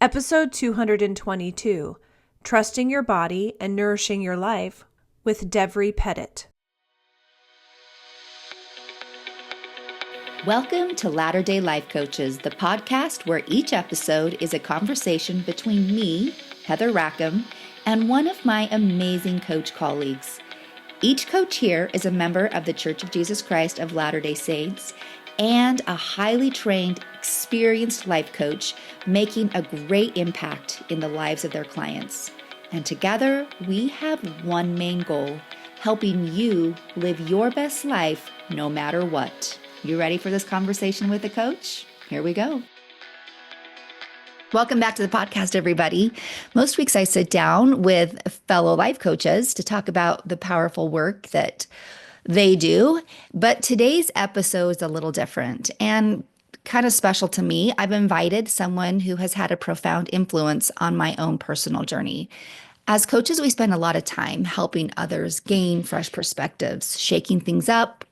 Episode 222, Trusting Your Body and Nourishing Your Life with Devrie Pettit. Welcome to Latter Day Life Coaches, the podcast where each episode is a conversation between me, Heather Rackham, and one of my amazing coach colleagues. Each coach here is a member of the Church of Jesus Christ of Latter-day Saints and a highly trained, experienced life coach making a great impact in the lives of their clients. And together, we have one main goal, helping you live your best life no matter what. You ready for this conversation with the coach? Here we go. Welcome back to the podcast, everybody. Most weeks I sit down with fellow life coaches to talk about the powerful work that they do. But today's episode is a little different and kind of special to me. I've invited someone who has had a profound influence on my own personal journey. As coaches, we spend a lot of time helping others gain fresh perspectives, shaking things up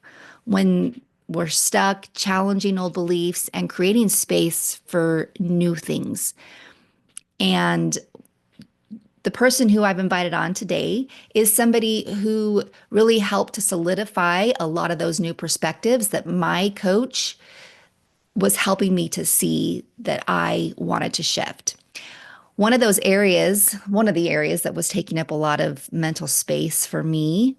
when we're stuck, challenging old beliefs, and creating space for new things. And the person who I've invited on today is somebody who really helped to solidify a lot of those new perspectives that my coach was helping me to see that I wanted to shift. One of the areas that was taking up a lot of mental space for me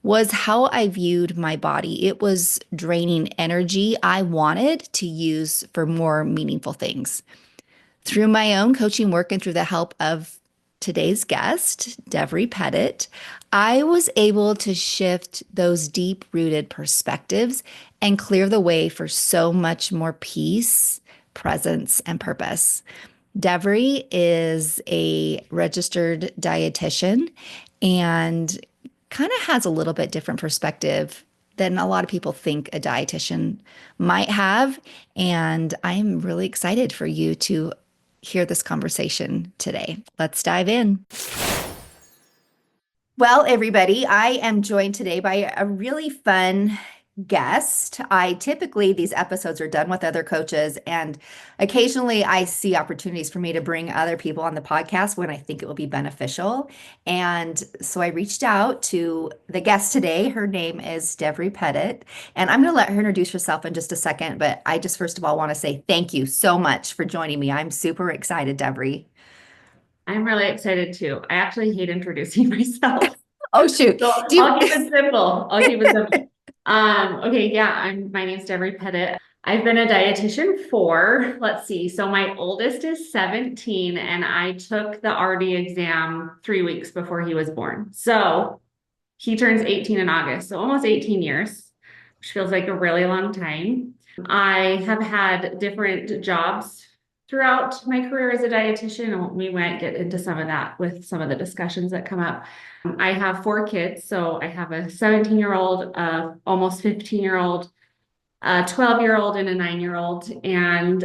was how I viewed my body. It was draining energy I wanted to use for more meaningful things. Through my own coaching work and through the help of today's guest, Devrie Pettit, I was able to shift those deep-rooted perspectives and clear the way for so much more peace, presence, and purpose. Devrie is a registered dietitian and kind of has a little bit different perspective than a lot of people think a dietitian might have. And I'm really excited for you to hear this conversation today. Let's dive in. Well, everybody, I am joined today by a really fun guest. These episodes are done with other coaches, and occasionally I see opportunities for me to bring other people on the podcast when I think it will be beneficial. And so I reached out to the guest today. Her name is Devrie Pettit, and I'm going to let her introduce herself in just a second. But I just first of all want to say thank you so much for joining me. I'm super excited, Devrie. I'm really excited too. I actually hate introducing myself. Oh, shoot. So I'll keep it simple. Okay, yeah, my name's Devrie Pettit. I've been a dietitian for, so my oldest is 17 and I took the RD exam 3 weeks before he was born. So he turns 18 in August, so almost 18 years, which feels like a really long time. I have had different jobs throughout my career as a dietitian, and we might get into some of that with some of the discussions that come up. I have 4 kids, so I have a 17-year-old, almost 15-year-old, a 12-year-old, and a 9-year-old. And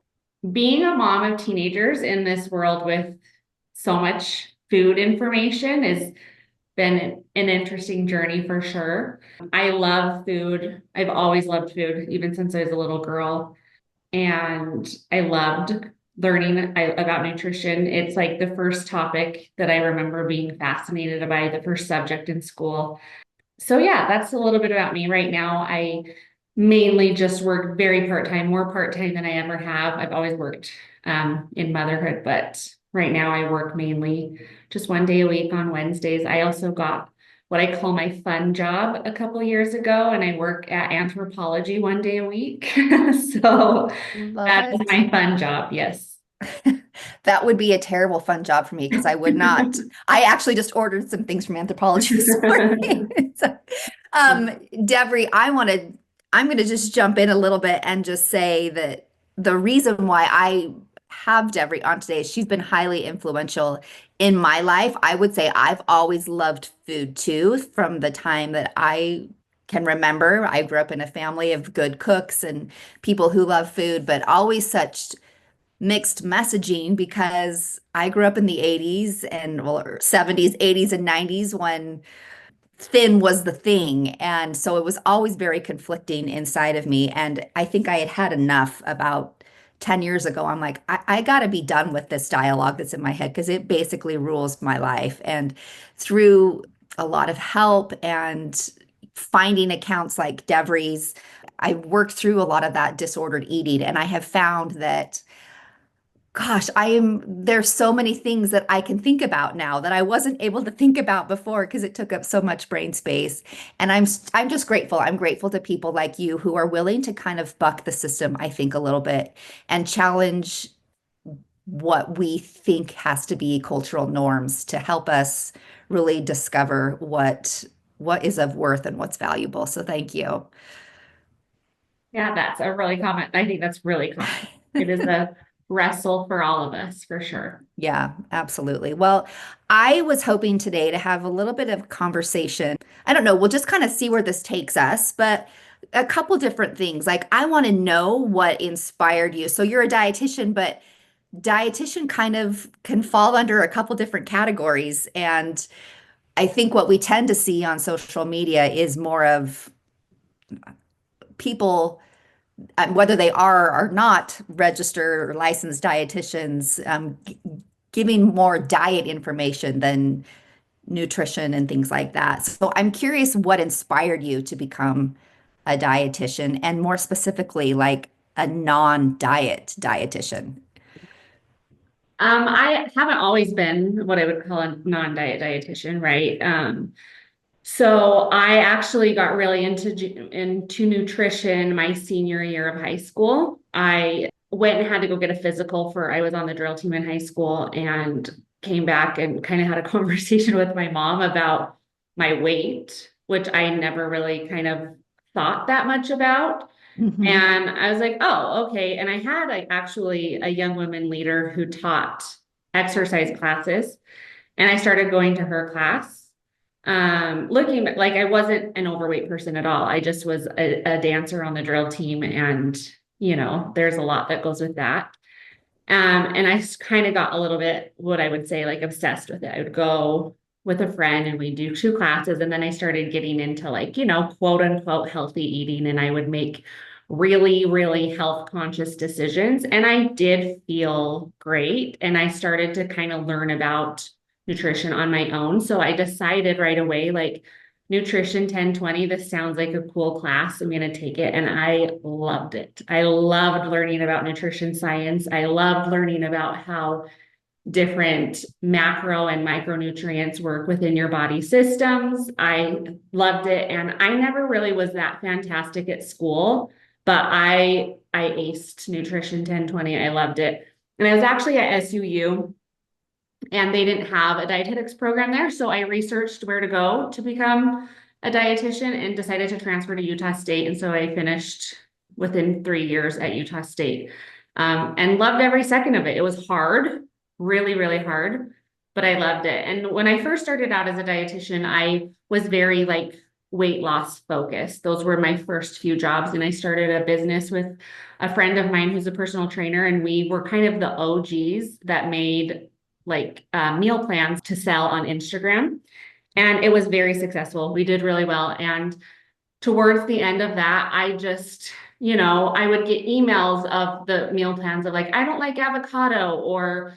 being a mom of teenagers in this world with so much food information has been an interesting journey for sure. I love food. I've always loved food, even since I was a little girl. And I loved learning about nutrition. It's like the first topic that I remember being fascinated by, the first subject in school. So yeah, that's a little bit about me. Right now, I mainly just work very part-time, more part-time than I ever have. I've always worked in motherhood, but right now I work mainly just 1 day a week on Wednesdays. I also got what I call my fun job a couple years ago, and I work at Anthropology 1 day a week. So that is my fun job. Yes. That would be a terrible fun job for me because I would not. I actually just ordered some things from Anthropology this morning. So, Devrie, I'm going to just jump in a little bit and just say that the reason why I have Devrie on today is she's been highly influential in my life. I would say I've always loved food too, from the time that I can remember. I grew up in a family of good cooks and people who love food, but always such mixed messaging because I grew up in the 80s and 70s, 80s, and 90s when thin was the thing. And so it was always very conflicting inside of me. And I think I had had enough about 10 years ago, I'm like, I got to be done with this dialogue that's in my head because it basically rules my life. And through a lot of help and finding accounts like Devrie's, I worked through a lot of that disordered eating. And I have found that, gosh, there's so many things that I can think about now that I wasn't able to think about before because it took up so much brain space. And I'm just grateful. I'm grateful to people like you who are willing to kind of buck the system, I think, a little bit and challenge what we think has to be cultural norms to help us really discover what is of worth and what's valuable. So thank you. Yeah, that's a really common. I think that's really common. It is a wrestle for all of us, for sure. Yeah, absolutely. Well, I was hoping today to have a little bit of conversation. I don't know, we'll just kind of see where this takes us, but a couple different things. Like, I want to know what inspired you. So, you're a dietitian, but dietitian kind of can fall under a couple different categories. And I think what we tend to see on social media is more of people, whether they are or not registered or licensed dietitians, giving more diet information than nutrition and things like that. So I'm curious what inspired you to become a dietitian and more specifically, like a non-diet dietitian. I haven't always been what I would call a non-diet dietitian, right? So I actually got really into nutrition my senior year of high school. I went and had to go get a physical I was on the drill team in high school and came back and kind of had a conversation with my mom about my weight, which I never really kind of thought that much about. Mhm. And I was like, oh, okay. And I had actually a young women leader who taught exercise classes, and I started going to her class. Looking like I wasn't an overweight person at all. I just was a dancer on the drill team, and there's a lot that goes with that. And I kind of got a little bit, what I would say, like obsessed with it. I would go with a friend and we'd do two classes. And then I started getting into like, quote unquote healthy eating. And I would make really, really health conscious decisions. And I did feel great. And I started to kind of learn about nutrition on my own. So I decided right away, like, Nutrition 1020, this sounds like a cool class. I'm going to take it. And I loved it. I loved learning about nutrition science. I loved learning about how different macro and micronutrients work within your body systems. I loved it. And I never really was that fantastic at school, but I aced Nutrition 1020. I loved it. And I was actually at SUU and they didn't have a dietetics program there. So I researched where to go to become a dietitian and decided to transfer to Utah State. And so I finished within 3 years at Utah State, and loved every second of it. It was hard, really, really hard, but I loved it. And when I first started out as a dietitian, I was very like weight loss focused. Those were my first few jobs. And I started a business with a friend of mine who's a personal trainer. And we were kind of the OGs that made like meal plans to sell on Instagram. And it was very successful. We did really well. And towards the end of that, I just, I would get emails of the meal plans of like, I don't like avocado, or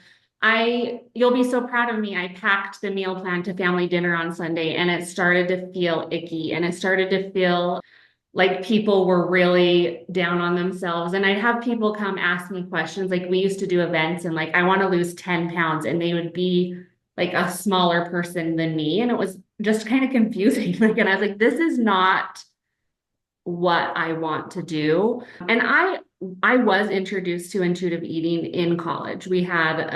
you'll be so proud of me. I packed the meal plan to family dinner on Sunday, and it started to feel icky, and it started to feel like people were really down on themselves. And I'd have people come ask me questions. Like, we used to do events and like, I want to lose 10 pounds. And they would be like a smaller person than me. And it was just kind of confusing. Like, and I was like, this is not what I want to do. And I was introduced to intuitive eating in college. We had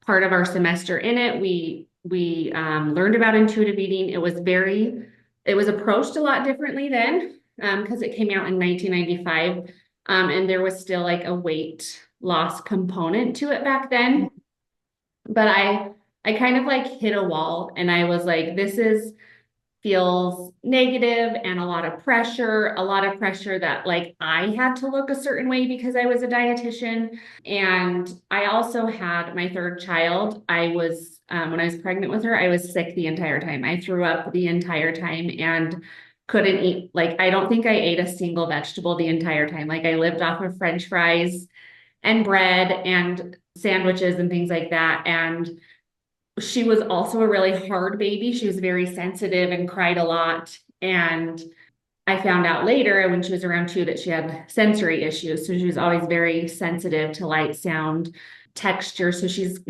part of our semester in it. We learned about intuitive eating. It was approached a lot differently then, because it came out in 1995, and there was still like a weight loss component to it back then. But I kind of like hit a wall, and I was like, this feels negative, and a lot of pressure that like I had to look a certain way because I was a dietitian. And I also had my third child. When I was pregnant with her, I was sick the entire time. I threw up the entire time and couldn't eat. Like, I don't think I ate a single vegetable the entire time. Like, I lived off of French fries and bread and sandwiches and things like that. And she was also a really hard baby. She was very sensitive and cried a lot. And I found out later when she was around 2 that she had sensory issues. So she was always very sensitive to light, sound, texture. So she's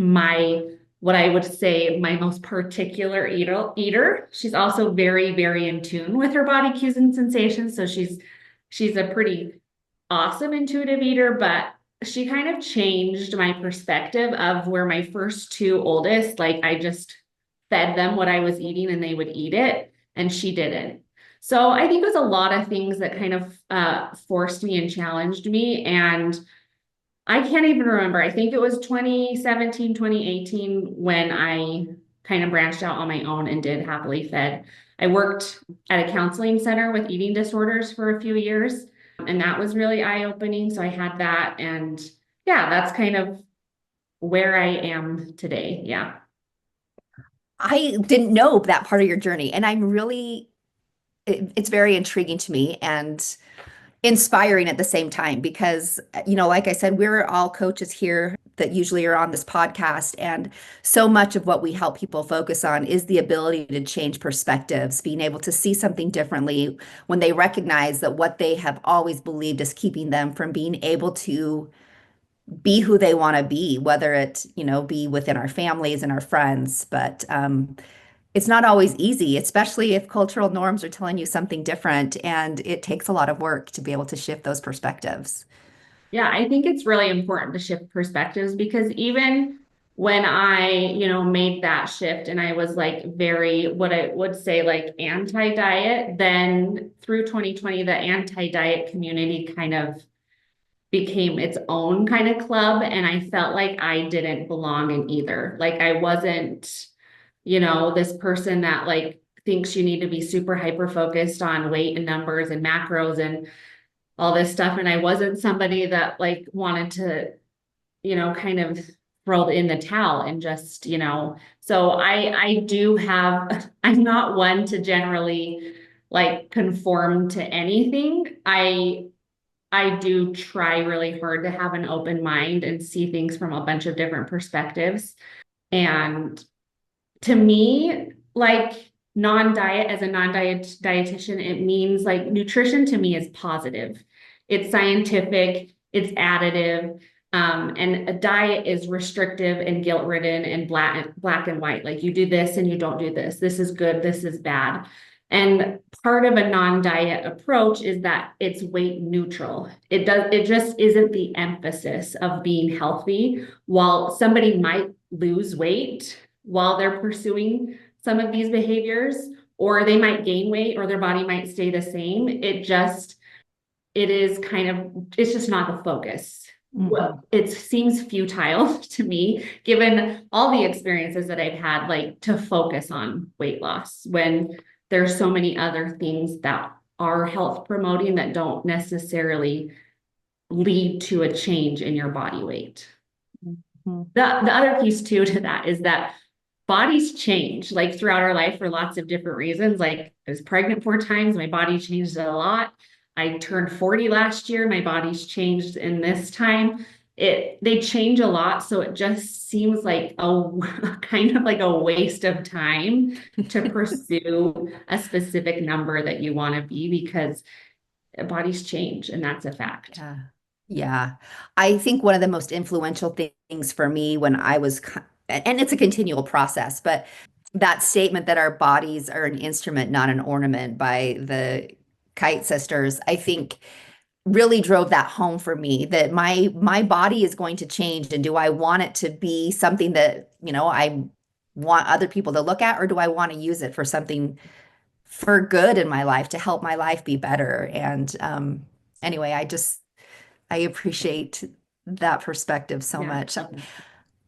what I would say, my most particular eater. She's also very, very in tune with her body cues and sensations. So she's a pretty awesome intuitive eater, but she kind of changed my perspective of where my first 2 oldest, like I just fed them what I was eating and they would eat it, and she didn't. So I think it was a lot of things that kind of forced me and challenged me. And I can't even remember. I think it was 2017, 2018 when I kind of branched out on my own and did Happily Fed. I worked at a counseling center with eating disorders for a few years, and that was really eye-opening. So I had that, and yeah, that's kind of where I am today. Yeah. I didn't know that part of your journey, and it's very intriguing to me and inspiring at the same time because, like I said, we're all coaches here that usually are on this podcast. And so much of what we help people focus on is the ability to change perspectives, being able to see something differently when they recognize that what they have always believed is keeping them from being able to be who they want to be, whether it, be within our families and our friends. But it's not always easy, especially if cultural norms are telling you something different, and it takes a lot of work to be able to shift those perspectives. Yeah, I think it's really important to shift perspectives because even when I made that shift and I was like very, what I would say, like anti-diet, then through 2020, the anti-diet community kind of became its own kind of club. And I felt like I didn't belong in either. Like I wasn't this person that like thinks you need to be super hyper focused on weight and numbers and macros and all this stuff. And I wasn't somebody that like wanted to kind of throw in the towel and just. So I do have, I'm not one to generally like conform to anything. I do try really hard to have an open mind and see things from a bunch of different perspectives. And to me, like non-diet as a non-diet dietitian, it means like nutrition to me is positive. It's scientific, it's additive, and a diet is restrictive and guilt-ridden and black and white. Like you do this and you don't do this. This is good, this is bad. And part of a non-diet approach is that it's weight neutral. It just isn't the emphasis of being healthy. While somebody might lose weight while they're pursuing some of these behaviors, or they might gain weight or their body might stay the same. It's just not the focus. Well, it seems futile to me, given all the experiences that I've had, like to focus on weight loss when there's so many other things that are health promoting that don't necessarily lead to a change in your body weight. Mhm. The other piece too to that is that bodies change like throughout our life for lots of different reasons. Like I was pregnant 4 times, my body changed a lot. I turned 40 last year, my body's changed in this time. They change a lot, so it just seems like a kind of like a waste of time to pursue a specific number that you want to be because bodies change, and that's a fact. Yeah. Yeah. I think one of the most influential things for me when I was, and it's a continual process, but that statement that our bodies are an instrument, not an ornament by the Kite sisters, I think really drove that home for me that my body is going to change. And do I want it to be something that, I want other people to look at, or do I want to use it for something for good in my life to help my life be better? And anyway, I appreciate that perspective so Yeah. much.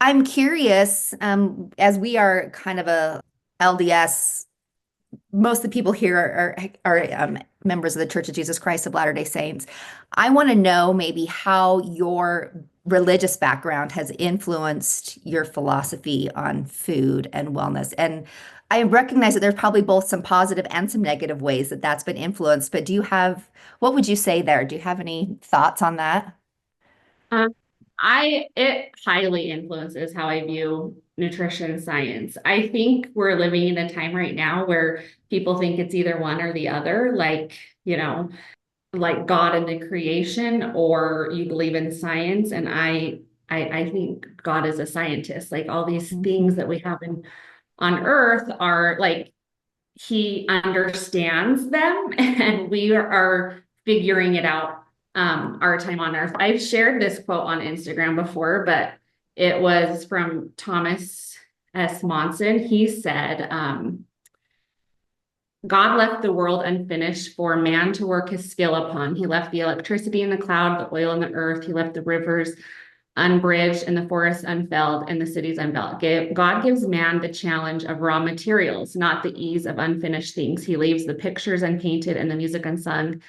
I'm curious, as we are kind of a LDS, most of the people here are members of the Church of Jesus Christ of Latter-day Saints. I want to know maybe how your religious background has influenced your philosophy on food and wellness. And I recognize that there's probably both some positive and some negative ways that that's been influenced, but what would you say there? Do you have any thoughts on that? It highly influences how I view nutrition science. I think we're living in a time right now where people think it's either one or the other, like, like God and the creation, or you believe in science. And I think God is a scientist. Like all these things that we have on earth are like he understands them and we are figuring it out our time on earth. I've shared this quote on Instagram before, but it was from Thomas S. Monson. He said, God left the world unfinished for man to work his skill upon. He left the electricity in the cloud, the oil in the earth. He left the rivers unbridged and the forests unfelled and the cities unbuilt. God gives man the challenge of raw materials, not the ease of unfinished things. He leaves the pictures unpainted and the music unsung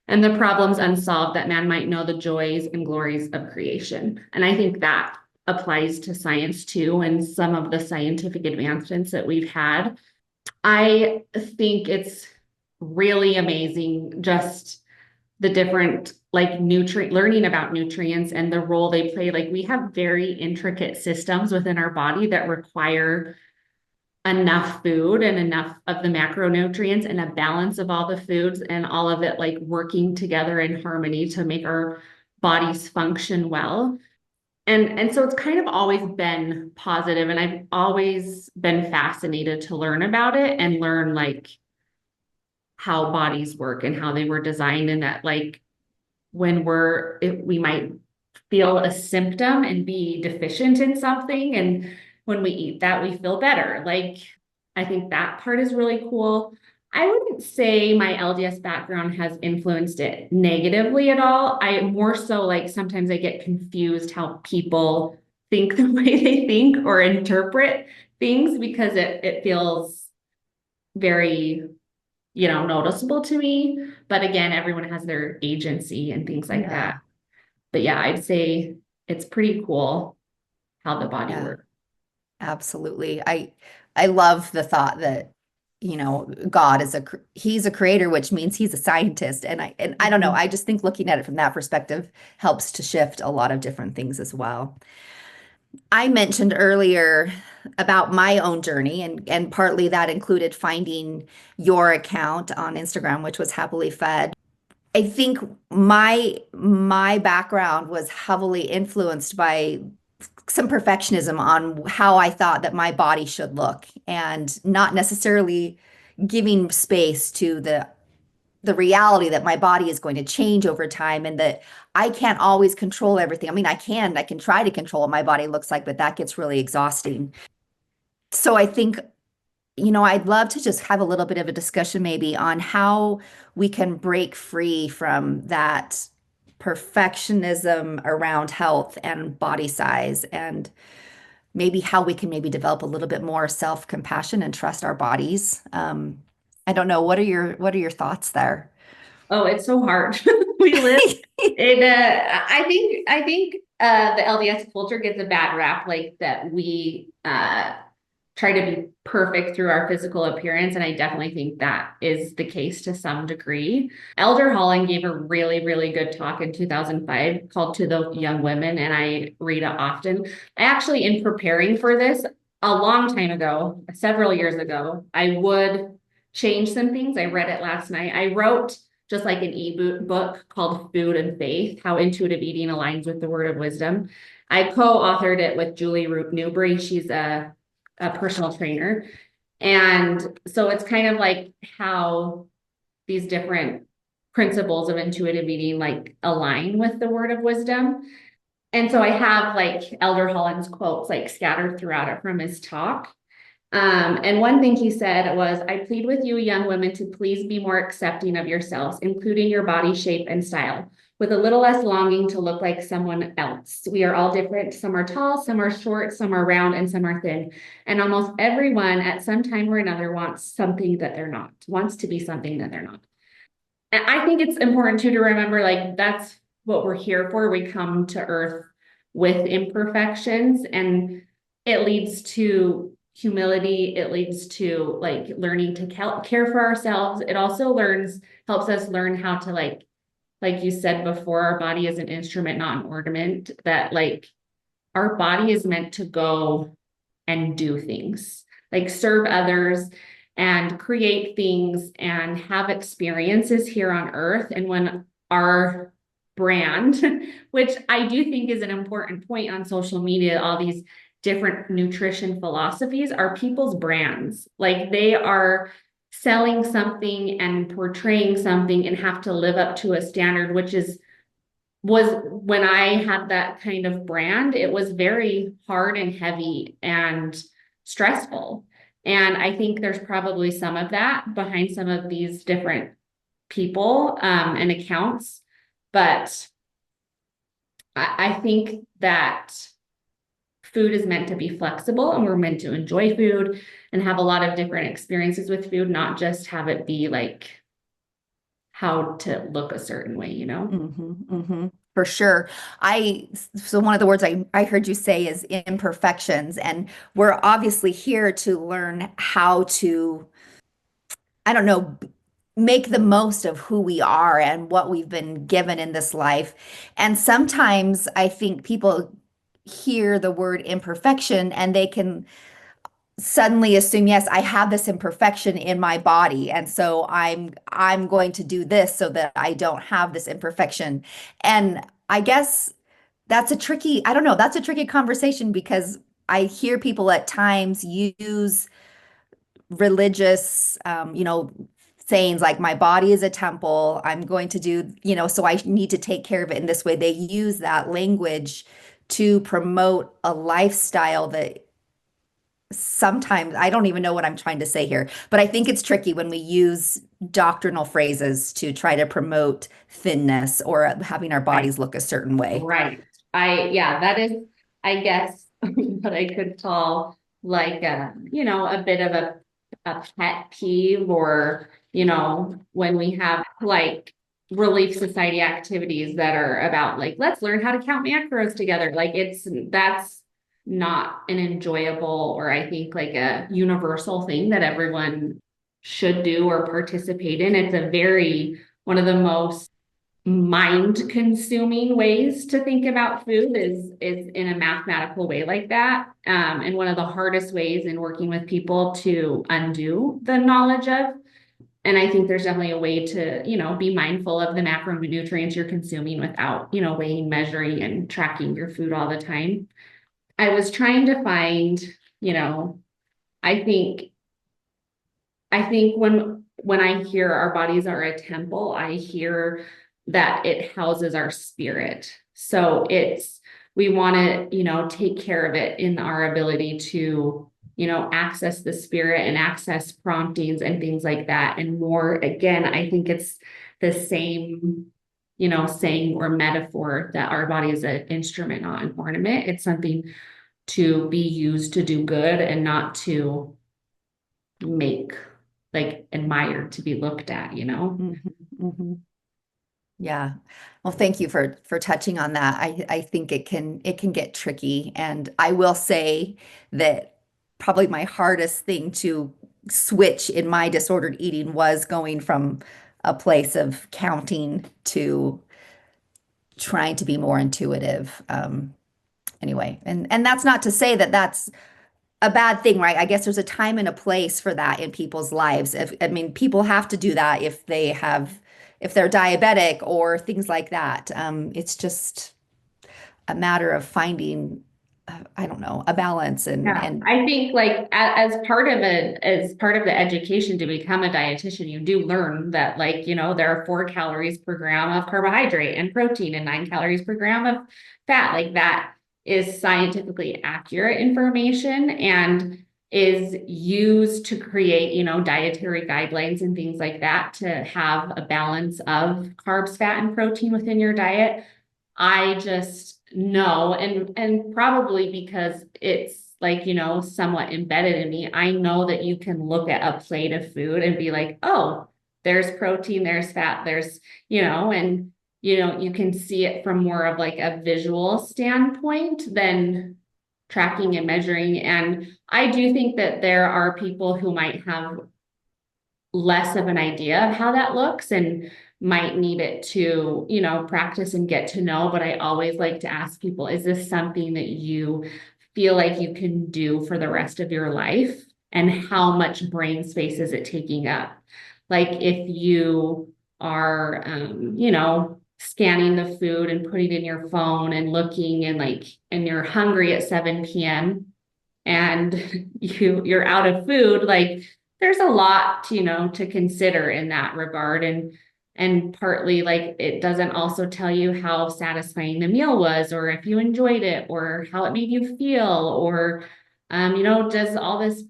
and the problems unsolved that man might know the joys and glories of creation. And I think that applies to science too, and some of the scientific advancements that we've had. I think it's really amazing just the different like nutrient learning about nutrients and the role they play. Like we have very intricate systems within our body that require enough food and enough of the macronutrients and a balance of all the foods and all of it like working together in harmony to make our bodies function well. And so it's kind of always been positive, and I've always been fascinated to learn about it and learn like how bodies work and how they were designed, and that like when we might feel a symptom and be deficient in something, and when we eat that we feel better. Like I think that part is really cool. I wouldn't say my LDS background has influenced it negatively at all. I more so like sometimes I get confused how people think the way they think or interpret things because it feels very noticeable to me. But again, everyone has their agency and things like that. But yeah, I'd say it's pretty cool how the body Yeah, works. absolutely. I love the thought that, God is he's a creator, which means he's a scientist. And I don't know, Mhm. I just think looking at it from that perspective helps to shift a lot of different things as well. I mentioned earlier about my own journey, and partly that included finding your account on Instagram, which was Happily Fed. I think my background was heavily influenced by some perfectionism on how I thought that my body should look, and not necessarily giving space to the reality that my body is going to change over time, and that I can't always control everything. I mean, I can try to control what my body looks like, but that gets really exhausting. So I think, I'd love to just have a little bit of a discussion maybe on how we can break free from that perfectionism around health and body size, and maybe how we can maybe develop a little bit more self-compassion and trust our bodies. I don't know. What are your thoughts there? Oh, it's so hard. We live in I think the LDS culture gets a bad rap, like that we try to be perfect through our physical appearance. And I definitely think that is the case to some degree. Elder Holland gave a really, really good talk in 2005 called To the Young Women, and I read it often. I actually, in preparing for this a long time ago, several years ago, I would change some things. I read it last night. I wrote just like an ebook called Food and Faith, How Intuitive Eating Aligns with the Word of Wisdom. I co-authored it with Julie Root Newbury. She's a personal trainer. And so it's kind of like how these different principles of intuitive eating like align with the word of wisdom. And so I have like Elder Holland's quotes like scattered throughout it from his talk. And one thing he said was, I plead with you, young women, to please be more accepting of yourselves, including your body shape and style, with a little less longing to look like someone else. We are all different. Some are tall, some are short, some are round, and some are thin. And almost everyone at some time or another wants something that they're not, wants to be something that they're not. And I think it's important too to remember like that's what we're here for. We come to earth with imperfections, and it leads to humility. It leads to like learning to care for ourselves. It also helps us learn how to like like you said before, our body is an instrument, not an ornament, that like our body is meant to go and do things, like serve others and create things and have experiences here on earth. And when our brand, which I do think is an important point on social media, all these different nutrition philosophies are people's brands. Like they are selling something and portraying something and have to live up to a standard, which is was when I had that kind of brand, it was very hard and heavy and stressful. And I think there's probably some of that behind some of these different people and accounts. But I think that food is meant to be flexible and we're meant to enjoy food and have a lot of different experiences with food, not just have it be like how to look a certain way, you know? For sure. So one of the words I heard you say is imperfections, and we're obviously here to learn how to, I don't know, make the most of who we are and what we've been given in this life. And sometimes I think people hear the word imperfection and they can suddenly assume, yes, I have this imperfection in my body, and so I'm going to do this so that I don't have this imperfection. And I guess I don't know, that's a tricky conversation because I hear people at times use religious, sayings like, my body is a temple, I'm going to do, so I need to take care of it in this way. They use that language to promote a lifestyle that sometimes I don't even know what I'm trying to say here, but I think it's tricky when we use doctrinal phrases to try to promote thinness or having our Right. bodies look a certain way. Right. Yeah, that is, I guess, what I could call like a bit of a pet peeve or, when we have like Relief Society activities that are about like, let's learn how to count macros together. Like that's not an enjoyable or I think like a universal thing that everyone should do or participate in. It's a very, one of the most mind consuming ways to think about food is in a mathematical way like that, and one of the hardest ways in working with people to undo the knowledge of. And I think there's definitely a way to be mindful of the macronutrients you're consuming without weighing, measuring, and tracking your food all the time. I was trying to find, I think when I hear our bodies are a temple, I hear that it houses our spirit. So we want to, take care of it in our ability to, access the spirit and access promptings and things like that. And more, again, I think it's the same, saying or metaphor that our body is an instrument, not an ornament. It's something to be used to do good and not to make like admired to be looked at, Mhm. Yeah. Well, thank you for touching on that. I think it can get tricky. And I will say that probably my hardest thing to switch in my disordered eating was going from a place of counting to trying to be more intuitive. Anyway, and that's not to say that that's a bad thing, right? I guess there's a time and a place for that in people's lives. I mean, people have to do that if they're diabetic or things like that. It's just a matter of finding, I don't know, a balance Yeah, and I think like as part of the education to become a dietitian, you do learn that like, there are 4 calories per gram of carbohydrate and protein and 9 calories per gram of fat. Like that is scientifically accurate information and is used to create, dietary guidelines and things like that to have a balance of carbs, fat, and protein within your diet. I just know, and probably because it's like, somewhat embedded in me, I know that you can look at a plate of food and be like, oh, there's protein, there's fat, there's, and you can see it from more of like a visual standpoint than tracking and measuring. And I do think that there are people who might have less of an idea of how that looks and might need it to, practice and get to know. But I always like to ask people, is this something that you feel like you can do for the rest of your life? And how much brain space is it taking up? Like if you are, scanning the food and putting it in your phone and looking and you're hungry at 7 p.m. and you're out of food, like there's a lot, to consider in that regard. And partly like it doesn't also tell you how satisfying the meal was, or if you enjoyed it, or how it made you feel, or does all this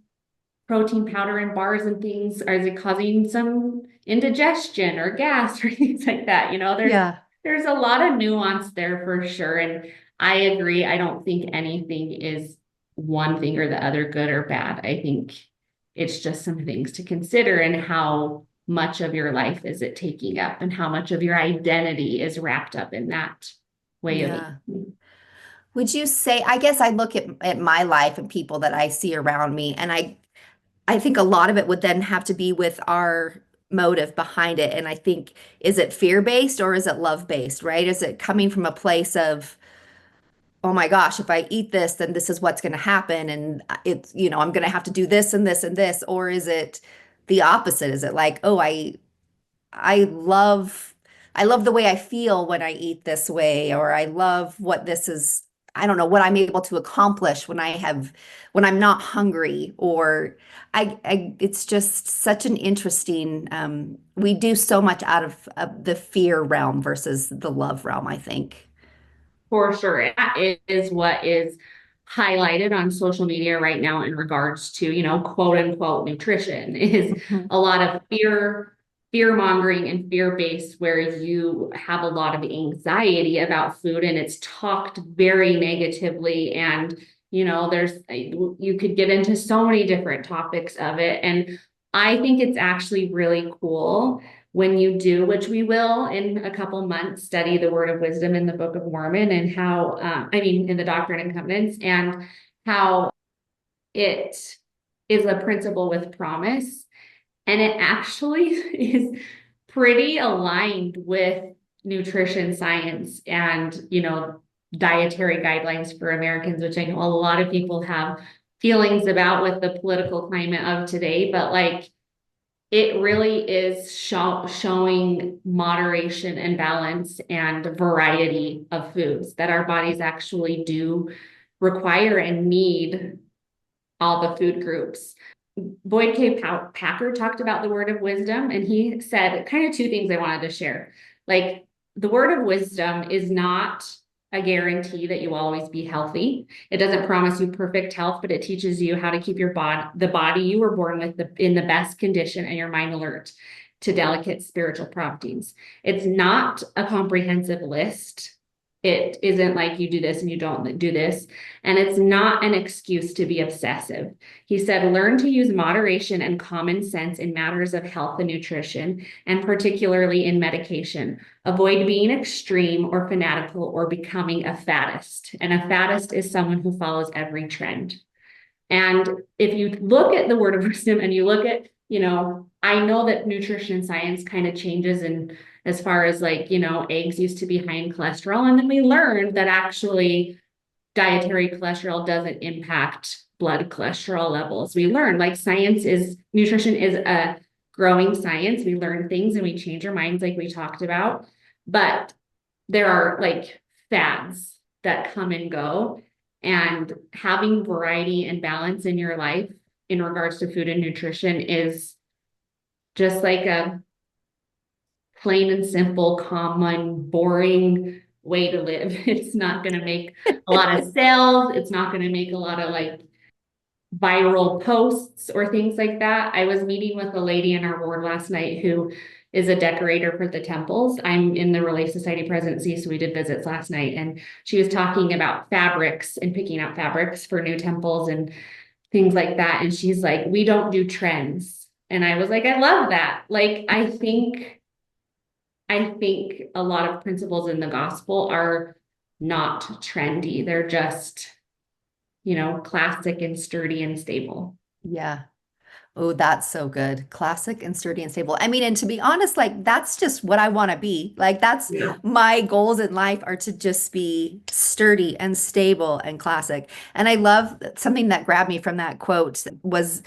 protein powder and bars and things, or is it causing some indigestion or gas or things like that? Yeah. There's a lot of nuance there for sure. And I agree. I don't think anything is one thing or the other, good or bad. I think it's just some things to consider, and how much of your life is it taking up, and how much of your identity is wrapped up in that way of Yeah. eating. Would you say, I guess I look at my life and people that I see around me, and I think a lot of it would then have to be with our motive behind it. And I think, is it fear-based or is it love-based, right? Is it coming from a place of, oh my gosh, if I eat this, then this is what's going to happen. And it's, I'm going to have to do this and this and this. Or is it the opposite? Is it like, oh, I love I love the way I feel when I eat this way, or I love what this is, I don't know, what I'm able to accomplish when I'm not hungry, or it's just such an interesting, we do so much out of the fear realm versus the love realm, I think. For sure. That is what is highlighted on social media right now in regards to, quote unquote nutrition, is Mhm. a lot of fear mongering and fear based, where you have a lot of anxiety about food and it's talked very negatively. And, you could get into so many different topics of it. And I think it's actually really cool when you do, which we will in a couple months, study the word of wisdom in the Book of Mormon, and how, in the Doctrine and Covenants, and how it is a principle with promise. And it actually is pretty aligned with nutrition science and, dietary guidelines for Americans, which I know a lot of people have feelings about with the political climate of today. But like, it really is showing moderation and balance and variety of foods, that our bodies actually do require and need all the food groups. Boyd K. Packer talked about the word of wisdom, and he said kind of two things I wanted to share. Like, the word of wisdom is not a guarantee that you will always be healthy. It doesn't promise you perfect health, but it teaches you how to keep the body you were born with, in the best condition, and your mind alert to delicate spiritual promptings. It's not a comprehensive list. It isn't like you do this and you don't do this. And it's not an excuse to be obsessive. He said, learn to use moderation and common sense in matters of health and nutrition, and particularly in medication. Avoid being extreme or fanatical or becoming a faddist. And a faddist is someone who follows every trend. And if you look at the word of wisdom and you look at, I know that nutrition science kind of changes, and as far as like, eggs used to be high in cholesterol. And then we learned that actually dietary cholesterol doesn't impact blood cholesterol levels. We learn, like, nutrition is a growing science. We learn things and we change our minds, like we talked about. But there are like fads that come and go, and having variety and balance in your life in regards to food and nutrition is just like a plain and simple, common, boring way to live. It's not going to make a lot of sales. It's not going to make a lot of like viral posts or things like that. I was meeting with a lady in our ward last night who is a decorator for the temples. I'm in the Relief Society presidency, so we did visits last night, and she was talking about fabrics and picking out fabrics for new temples and things like that. And she's like, we don't do trends. And I was like, I love that. Like, I think a lot of principles in the gospel are not trendy. They're just, classic and sturdy and stable. Yeah. Oh, that's so good. Classic and sturdy and stable. I mean, and to be honest, like that's just what I want to be. Like that's Yeah. my goals in life are to just be sturdy and stable and classic. And I love something that grabbed me from that quote was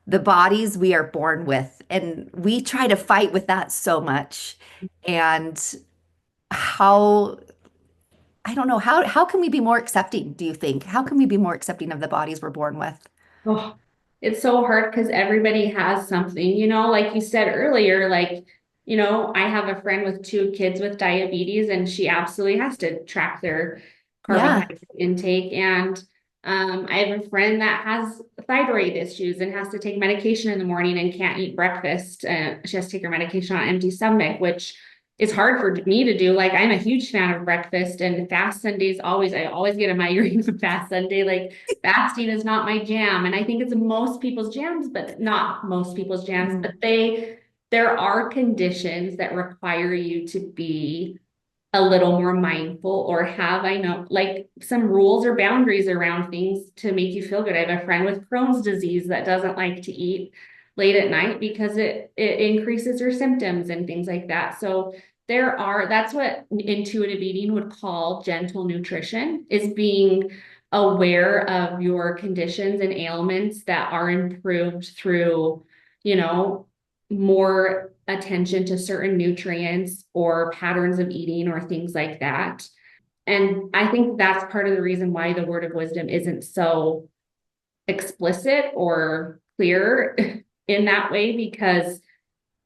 the bodies we are born with. And we try to fight with that so much. And how, I don't know, how can we be more accepting, do you think? How can we be more accepting of the bodies we're born with? Oh, it's so hard because everybody has something, like you said earlier, like, I have a friend with two kids with diabetes and she absolutely has to track their Yeah. carbohydrate intake. And I have a friend that has thyroid issues and has to take medication in the morning and can't eat breakfast. She has to take her medication on empty stomach, which is hard for me to do. Like I'm a huge fan of breakfast and fast Sundays I always get a migraine with fast Sunday. Like fasting is not my jam. And I think it's most people's jams, but not most people's jams. Mm. But there are conditions that require you to be a little more mindful or have, I know, like some rules or boundaries around things to make you feel good. I have a friend with Crohn's disease that doesn't like to eat late at night because it increases her symptoms and things like that. So that's what intuitive eating would call gentle nutrition, is being aware of your conditions and ailments that are improved through, you know, more attention to certain nutrients or patterns of eating or things like that. And I think that's part of the reason why the word of wisdom isn't so explicit or clear in that way, because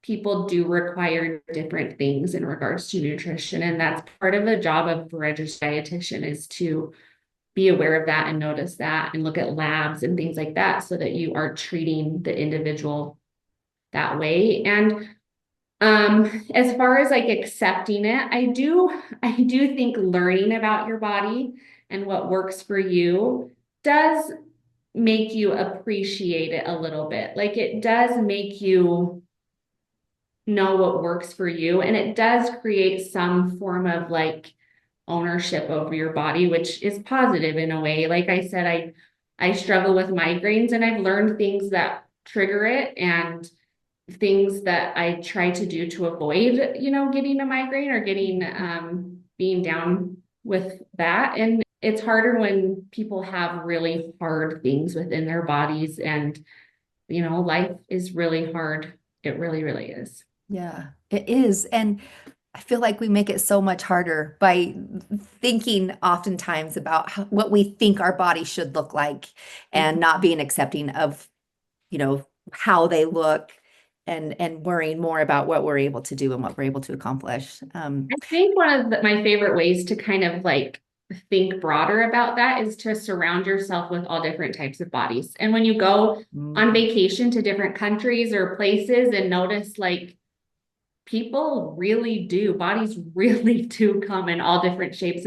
people do require different things in regards to nutrition. And that's part of the job of a registered dietitian, is to be aware of that and notice that and look at labs and things like that so that you are treating the individual that way. And as far as like accepting it, I do think learning about your body and what works for you does make you appreciate it a little bit. Like it does make you know what works for you, and it does create some form of like ownership over your body, which is positive in a way. Like I said, I struggle with migraines and I've learned things that trigger it and things that I try to do to avoid, getting a migraine or getting being down with that. And it's harder when people have really hard things within their bodies, and life is really hard. It really, really is. Yeah, it is. And I feel like we make it so much harder by thinking oftentimes about what we think our body should look like and not being accepting of, how they look and worrying more about what we're able to do and what we're able to accomplish. I think one of my favorite ways to kind of like think broader about that is to surround yourself with all different types of bodies. And when you go on Mm, vacation to different countries or places and notice like bodies really do come in all different yes. shapes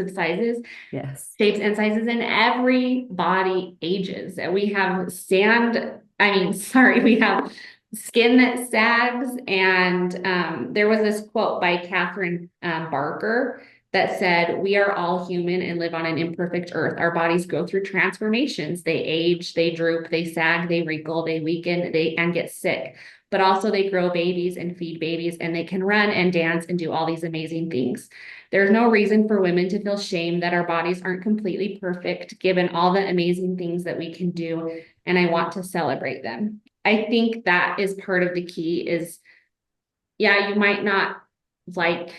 and sizes, and every body ages. And we have skin that sags. And there was this quote by Catherine Barker that said, "We are all human and live on an imperfect earth. Our bodies go through transformations. They age, they droop, they sag, they wrinkle, they weaken, and get sick. But also they grow babies and feed babies, and they can run and dance and do all these amazing things. There's no reason for women to feel shame that our bodies aren't completely perfect, given all the amazing things that we can do, and I want to celebrate them." I think that is part of the key is, yeah, you might not like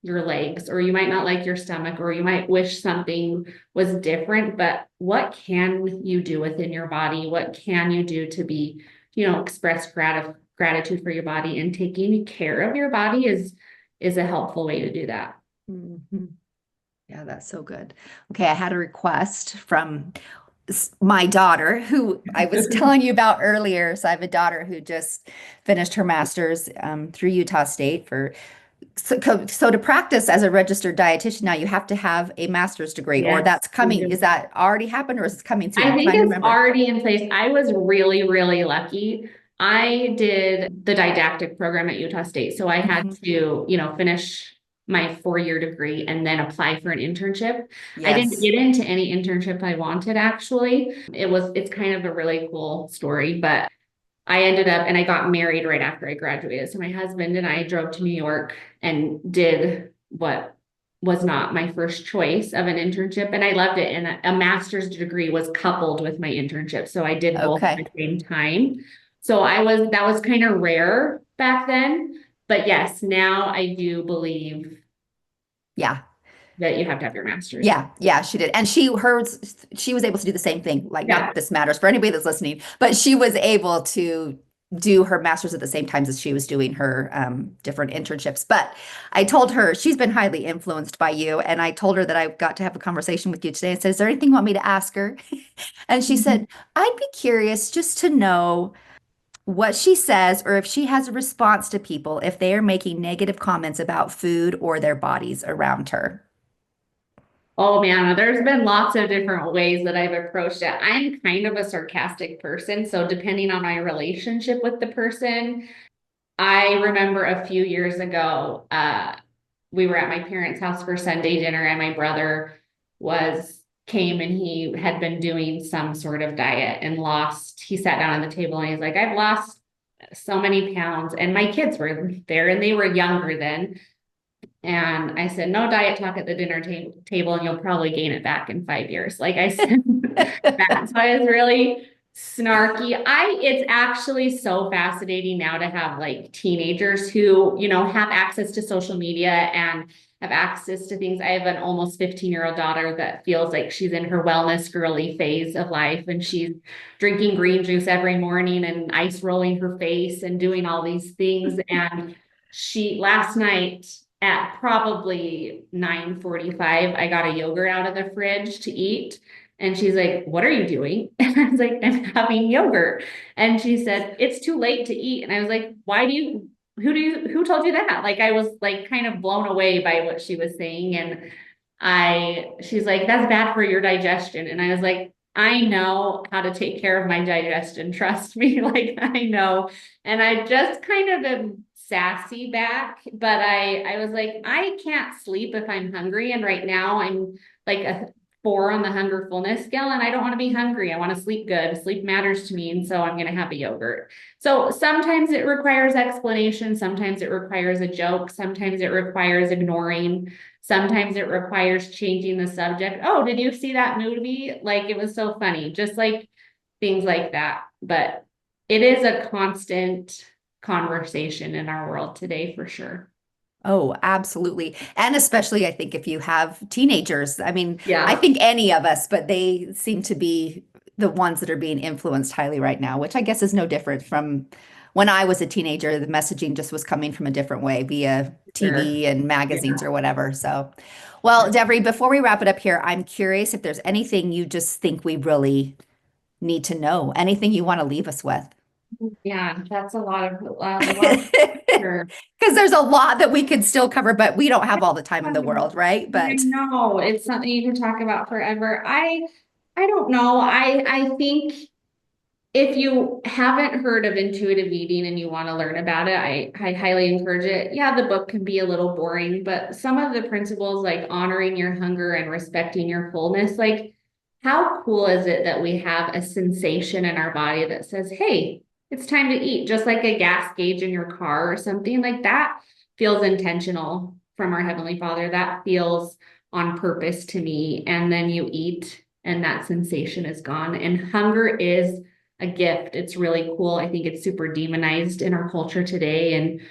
your legs, or you might not like your stomach, or you might wish something was different, but what can you do within your body? What can you do to be, express gratitude for your body, and taking care of your body is a helpful way to do that. Mhm. Yeah, that's so good. Okay, I had a request from my daughter, who I was telling you about earlier. So I have a daughter who just finished her master's through Utah State for. So to practice as a registered dietitian now, you have to have a master's degree, or Yes, that's you coming. Is do. that already happened, or is it coming soon? I I'm think trying to it's remember. already in place. I was really, really lucky. I did the didactic program at Utah State. So I had Mhm. to, finish my 4-year degree and then apply for an internship. I didn't Yes. get into any internship I wanted, actually. It's kind of a really cool story, but I ended up, and I got married right after I graduated. So my husband and I drove to New York and did what was not my first choice of an internship. And I loved it. And a master's degree was coupled with my internship. So I did both at the Okay. same time. So that was kind of rare back then. But yes, now I do believe Yeah. that you have to have your master's. Yeah, yeah, she did. And she was able to do the same thing. Like, not Yeah. that this matters for anybody that's listening, but she was able to do her master's at the same time as she was doing her different internships. But I told her she's been highly influenced by you. And I told her that I got to have a conversation with you today. I said, is there anything you want me to ask her? And she said, I'd be curious just to know what she says or if she has a response to people if they are making negative comments about food or their bodies around her. Oh man, there's been lots of different ways that I've approached it. I'm kind of a sarcastic person, so depending on my relationship with the person, I remember a few years ago, we were at my parents' house for Sunday dinner, and my brother came and he had been doing some sort of diet and he sat down at the table and he's like, I've lost so many pounds. And my kids were there and they were younger then. And I said, no diet talk at the dinner table, and you'll probably gain it back in 5 years. Like I said that. So I was really snarky. It's actually so fascinating now to have like teenagers who, have access to social media and have access to things. I have an almost 15-year-old daughter that feels like she's in her wellness girly phase of life, and she's drinking green juice every morning and ice rolling her face and doing all these things. And last night at probably 9:45, I got a yogurt out of the fridge to eat. And she's like, what are you doing? And I was like, I'm having yogurt. And she said, it's too late to eat. And I was like, who told you that? Like, I was like kind of blown away by what she was saying. And she's like, that's bad for your digestion. And I was like, I know how to take care of my digestion. Trust me. Like, I know. And I just kind of am sassy back, but I was like, I can't sleep if I'm hungry. And right now I'm like a 4 on the hunger fullness scale, and I don't want to be hungry. I want to sleep good. Sleep matters to me. And so I'm going to have a yogurt. So sometimes it requires explanation. Sometimes it requires a joke. Sometimes it requires ignoring. Sometimes it requires changing the subject. Oh, did you see that movie? Like, it was so funny. Just like things like that. But it is a constant conversation in our world today for sure. Oh, absolutely. And especially, I think if you have teenagers, I mean, I Yeah. think any of us, but they seem to be the ones that are being influenced highly right now, which I guess is no different from when I was a teenager. The messaging just was coming from a different way via Sure. TV and magazines Yeah. or whatever. So, well, Devrie, before we wrap it up here, I'm curious if there's anything you just think we really need to know, anything you want to leave us with. Yeah, that's a lot of sure. Because there's a lot that we could still cover, but we don't have all the time in the world, right? I But know it's something you can talk about forever. I don't know. I think if you haven't heard of intuitive eating and you want to learn about it, I highly encourage it. Yeah, the book can be a little boring, but some of the principles like honoring your hunger and respecting your fullness, like how cool is it that we have a sensation in our body that says, hey, it's time to eat, just like a gas gauge in your car or something like that feels intentional from our Heavenly Father. That feels on purpose to me. And then you eat and that sensation is gone. And hunger is a gift. It's really cool. I think it's super demonized in our culture today, and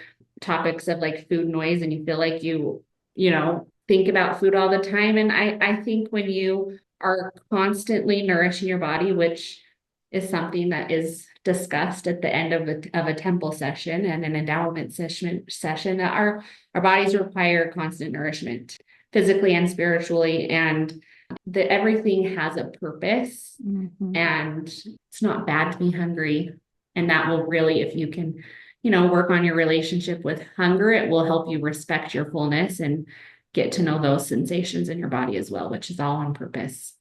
topics of like food noise, and you feel like think about food all the time. And I think when you are constantly nourishing your body, which is something that is discussed at the end of a temple session and an endowment session, that our bodies require constant nourishment physically and spiritually, and that everything has a purpose. Mhm. And it's not bad to be hungry. And that will really, if you can, work on your relationship with hunger, it will help you respect your fullness and get to know those sensations in your body as well, which is all on purpose.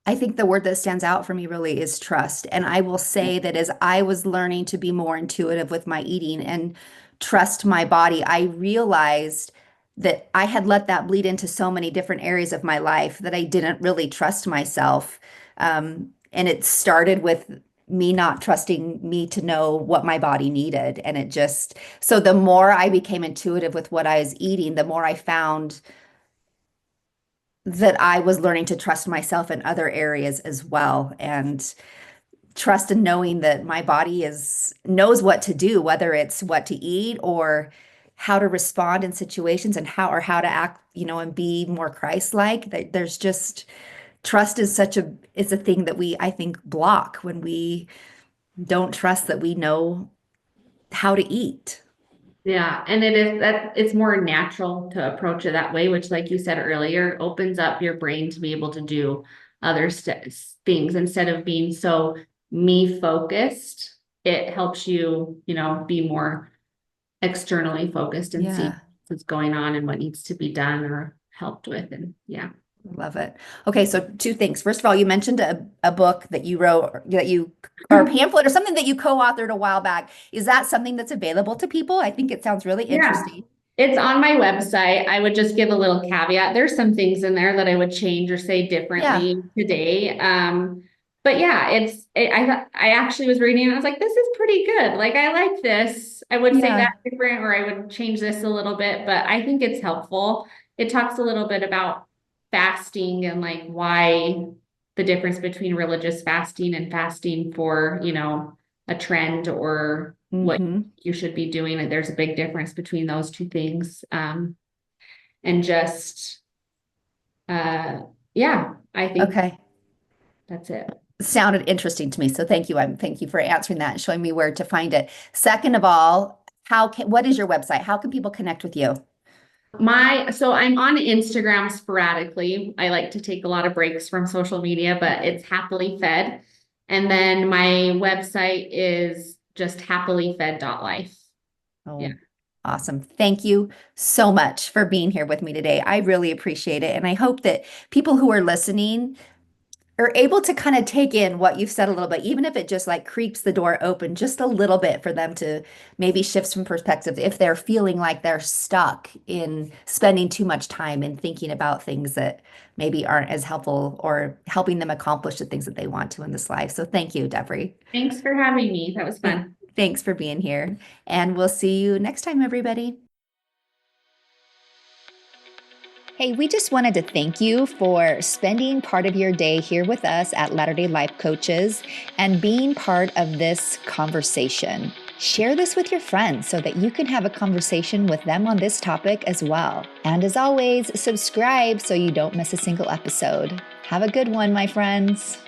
I think the word that stands out for me really is trust. And I will say that as I was learning to be more intuitive with my eating and trust my body, I realized that I had let that bleed into so many different areas of my life that I didn't really trust myself. And it started with me not trusting me to know what my body needed. And it just, so the more I became intuitive with what I was eating, the more I found that I was learning to trust myself in other areas as well. And trust in knowing that my body is knows what to do, whether it's what to eat or how to respond in situations and how to act, and be more Christ-like. There's just trust is a thing that we, I think, block when we don't trust that we know how to eat. Yeah, and it is that it's more natural to approach it that way, which, like you said earlier, opens up your brain to be able to do other things instead of being so me focused. It helps you, be more externally focused and see Yeah. what's going on and what needs to be done or helped with. And yeah. Love it. Okay, so two things. First of all, you mentioned a book that you wrote, or a pamphlet or something that you co-authored a while back. Is that something that's available to people? I think it sounds really Yeah. interesting. It's on my website. I would just give a little caveat. There's some things in there that I would change or say Yeah. differently today. But yeah, I actually was reading it and I was like, this is pretty good. Like, I like this. I would say that Yeah. different, or I would change this a little bit, but I think it's helpful. It talks a little bit about fasting and like why the difference between religious fasting and fasting for, a trend or what Mm-hmm. you should be doing. And there's a big difference between those two things. And just, uh, yeah, I think Okay. that's it. Sounded interesting to me. So thank you. Thank you for answering that and showing me where to find it. Second of all, what is your website? How can people connect with you? So I'm on Instagram sporadically. I like to take a lot of breaks from social media, but it's happily fed. And then my website is just happilyfed.life. Yeah. Oh, awesome. Thank you so much for being here with me today. I really appreciate it. And I hope that people who are listening are able to kind of take in what you've said a little bit, even if it just like creeps the door open just a little bit for them to maybe shift some perspective if they're feeling like they're stuck in spending too much time and thinking about things that maybe aren't as helpful or helping them accomplish the things that they want to in this life. So thank you, Devrie. Thanks for having me. That was fun. Thanks for being here. And we'll see you next time, everybody. Hey, we just wanted to thank you for spending part of your day here with us at Latter-day Life Coaches and being part of this conversation. Share this with your friends so that you can have a conversation with them on this topic as well. And as always, subscribe so you don't miss a single episode. Have a good one, my friends.